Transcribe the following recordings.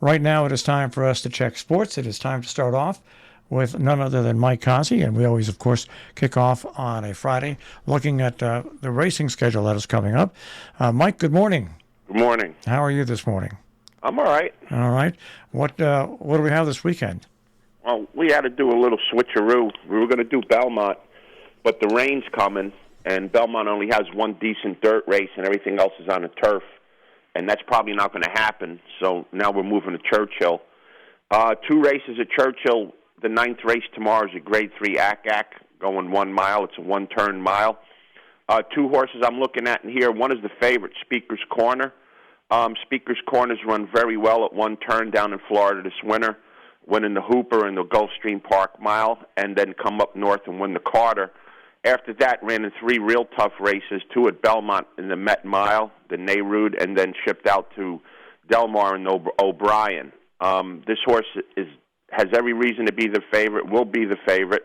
Right now it is time for us to check sports. It is time to start off with none other than Mike Cossey, and we always, of course, kick off on a Friday looking at the racing schedule that is coming up. Mike, good morning. Good morning. How are you this morning? I'm all right. All right. What do we have this weekend? Well, we had to do a little switcheroo. We were going to do Belmont, but the rain's coming, and Belmont only has one decent dirt race, and everything else is on the turf, and that's probably not going to happen. So now we're moving to Churchill. 2 races at Churchill. The 9th race tomorrow is a Grade 3 ACAC going 1 mile. It's a one-turn mile. 2 horses I'm looking at in here. One is the favorite, Speaker's Corner. Speaker's Corner's run very well at one turn down in Florida this winter, winning the Hooper and the Gulfstream Park Mile, and then come up north and win the Carter. After that, ran in 3 real tough races, 2 at Belmont in the Met Mile, the Nehrude, and then shipped out to Del Mar and O'Brien. This horse has every reason to be the favorite, will be the favorite,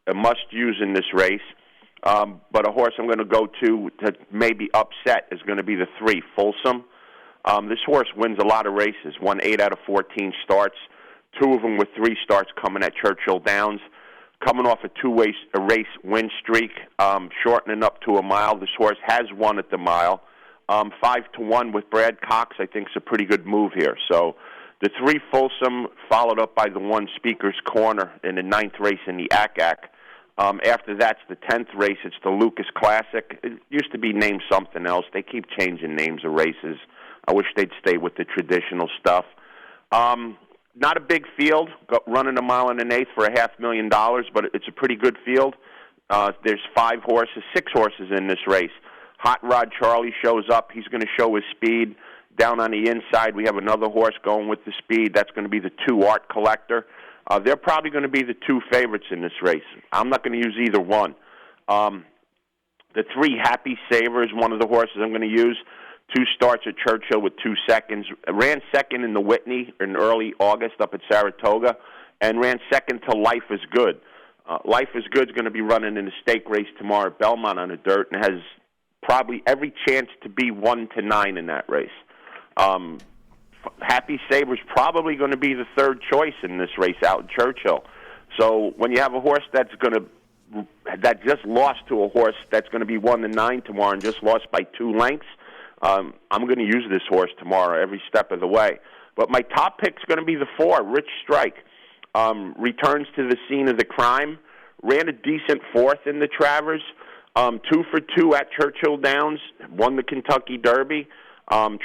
a must-use in this race. But a horse I'm going to go to maybe upset is going to be the 3, Folsom. This horse wins a lot of races, won 8 out of 14 starts, 2 of them with 3 starts coming at Churchill Downs. Coming off a 2-race win streak, shortening up to a mile. This horse has won at the mile. 5-1 with Brad Cox, I think, is a pretty good move here. So the 3 Folsom, followed up by the 1 Speaker's Corner in the 9th race in the ACAC. After that's the 10th race. It's the Lucas Classic. It used to be named something else. They keep changing names of races. I wish they'd stay with the traditional stuff. Not a big field, running 1 mile and an eighth for $500,000, but it's a pretty good field. There's 6 horses in this race. Hot Rod Charlie shows up. He's going to show his speed. Down on the inside, we have another horse going with the speed. That's going to be the 2 Art Collector. They're probably going to be the 2 favorites in this race. I'm not going to use either one. The 3 Happy Saver is one of the horses I'm going to use. 2 starts at Churchill with 2 seconds. Ran second in the Whitney in early August up at Saratoga, and ran second to Life is Good. Life is Good is going to be running in a stake race tomorrow at Belmont on the dirt, and has probably every chance to be 1-9 in that race. Happy Saber's probably going to be the 3rd choice in this race out in Churchill. So when you have a horse that just lost to a horse that's going to be 1-9 tomorrow and just lost by 2 lengths, I'm going to use this horse tomorrow every step of the way. But my top pick's going to be the 4, Rich Strike. Returns to the scene of the crime. Ran a decent 4th in the Travers. 2 for 2 at Churchill Downs. Won the Kentucky Derby.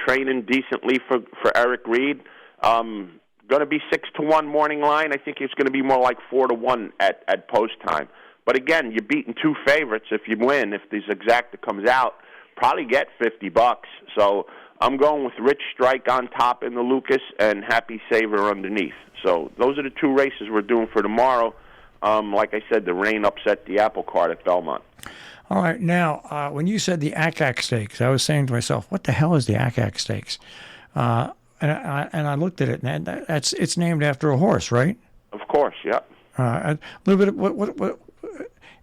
Training decently for Eric Reed. Going to be 6-1 morning line. I think it's going to be more like 4-1 at post time. But again, you're beating 2 favorites if you win. If this exacta comes out, probably get $50. So I'm going with Rich Strike on top in the Lucas and Happy Saver underneath. So those are the 2 races we're doing for tomorrow. Like I said, the rain upset the apple cart at Belmont. All right. Now, when you said the ACAC Stakes, I was saying to myself, what the hell is the ACAC Stakes? And I looked at it, and it's named after a horse, right? Of course, yeah. A little bit of what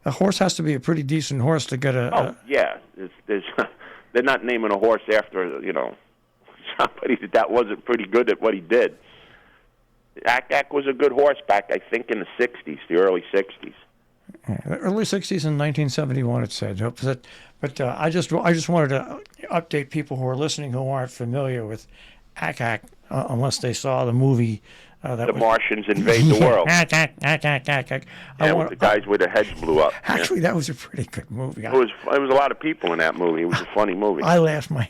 a horse has to be a pretty decent horse to get a. Yeah. They're not naming a horse after somebody that wasn't pretty good at what he did. ACAC was a good horse back, I think, in the '60s, the early '60s. Yeah, the early '60s in 1971, it said. But I just wanted to update people who are listening who aren't familiar with ACAC unless they saw the movie. The Martians invade the world. The guys with their heads blew up. Actually, that was a pretty good movie. It was a lot of people in that movie. It was a funny movie. I laughed my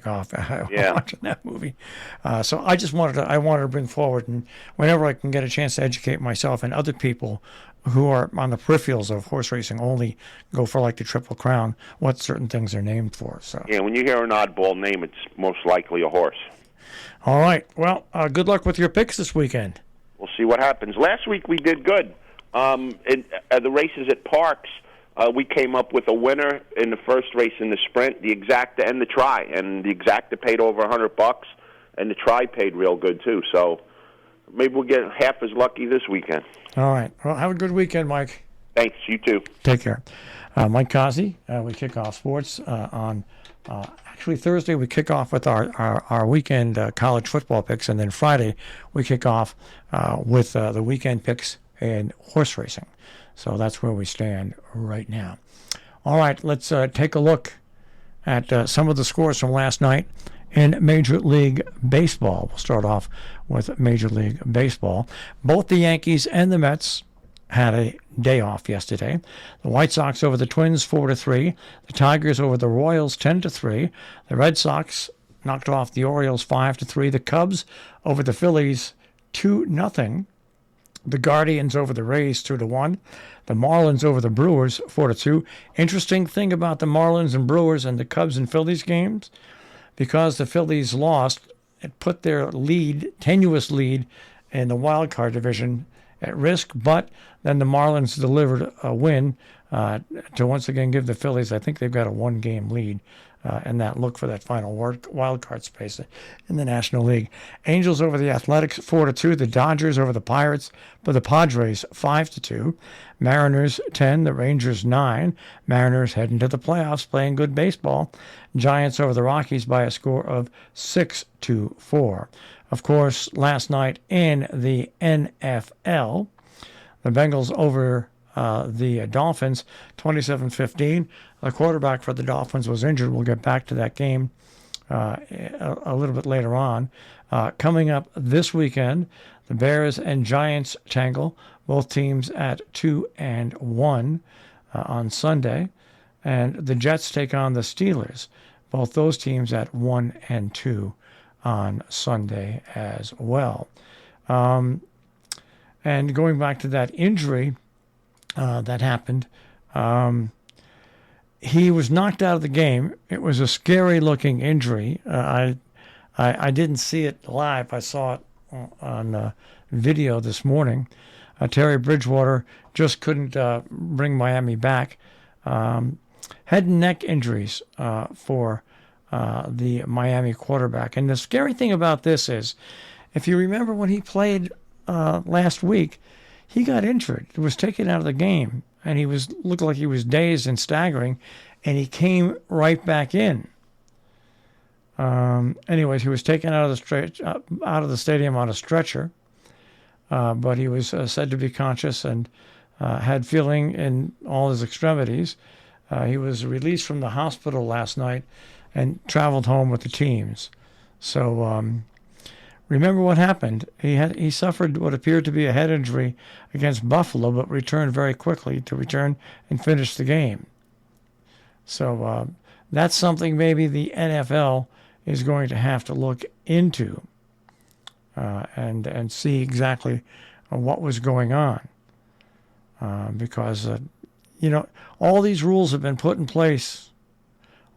off watching that movie. So I just wanted to bring forward, and whenever I can get a chance to educate myself and other people who are on the peripherals of horse racing only go for like the Triple Crown, what certain things are named for. So yeah, when you hear an oddball name, it's most likely a horse. All right. Well, good luck with your picks this weekend. We'll see what happens. Last week we did good. In the races at Parks, we came up with a winner in the first race in the sprint, the exacta and the try. And the exacta paid over $100, and the try paid real good too. So maybe we'll get half as lucky this weekend. All right. Well, have a good weekend, Mike. Thanks. You too. Take care. Mike Cossey, we kick off sports on Actually, Thursday we kick off with our weekend college football picks, and then Friday we kick off with the weekend picks in horse racing. So that's where we stand right now. All right, let's take a look at some of the scores from last night in Major League Baseball. We'll start off with Major League Baseball. Both the Yankees and the Mets had a day off yesterday. The White Sox over the Twins 4-3. The Tigers over the Royals 10-3. The Red Sox knocked off the Orioles 5-3. The Cubs over the Phillies 2-0. The Guardians over the Rays 2-1. The Marlins over the Brewers 4-2. Interesting thing about the Marlins and Brewers and the Cubs and Phillies games, because the Phillies lost, it put their tenuous lead in the wild card division at risk, but then the Marlins delivered a win to once again give the Phillies, I think they've got a one-game lead in that look for that final wild card space in the National League. Angels over the Athletics 4-2. The Dodgers over the Pirates, but the Padres 5-2. Mariners 10, the Rangers 9. Mariners heading to the playoffs, playing good baseball. Giants over the Rockies by a score of 6-4. Of course, last night in the NFL, the Bengals over the Dolphins, 27-15. The quarterback for the Dolphins was injured. We'll get back to that game a little bit later on. Coming up this weekend, the Bears and Giants tangle, both teams at 2-1 on Sunday. And the Jets take on the Steelers, both those teams at 1-2 on Sunday as well. And going back to that injury that happened, he was knocked out of the game. It was a scary-looking injury. I didn't see it live. I saw it on video this morning. Terry Bridgewater just couldn't bring Miami back. Head and neck injuries for the Miami quarterback. And the scary thing about this is, if you remember when he played last week, he got injured. He was taken out of the game, and he looked like he was dazed and staggering, and he came right back in. Anyways, he was taken out of the stadium on a stretcher, but he was said to be conscious and had feeling in all his extremities. He was released from the hospital last night and traveled home with the teams. So remember what happened. He suffered what appeared to be a head injury against Buffalo, but returned very quickly to return and finish the game. So that's something maybe the NFL is going to have to look into and see exactly what was going on. Because, all these rules have been put in place.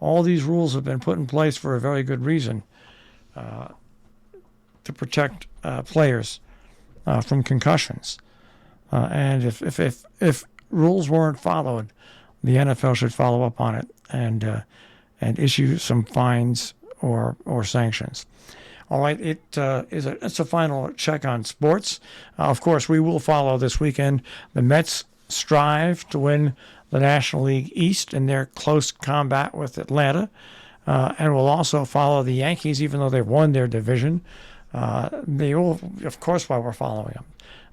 All these rules have been put in place for a very good reason, to protect players from concussions. And if rules weren't followed, the NFL should follow up on it and issue some fines or sanctions. All right, it's a final check on sports. Of course, we will follow this weekend. The Mets strive to win the National League East in their close combat with Atlanta. And we'll also follow the Yankees, even though they've won their division. They will, of course, while we're following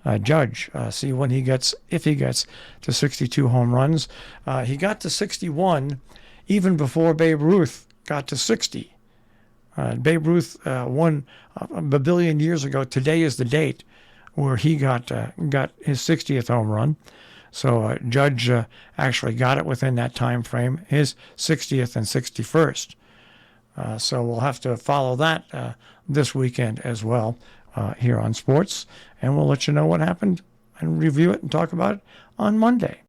them, Judge, see if he gets to 62 home runs. He got to 61 even before Babe Ruth got to 60. Babe Ruth won a billion years ago. Today is the date where he got his 60th home run. So Judge actually got it within that time frame, his 60th and 61st. So we'll have to follow that this weekend as well here on Sports, and we'll let you know what happened and review it and talk about it on Monday.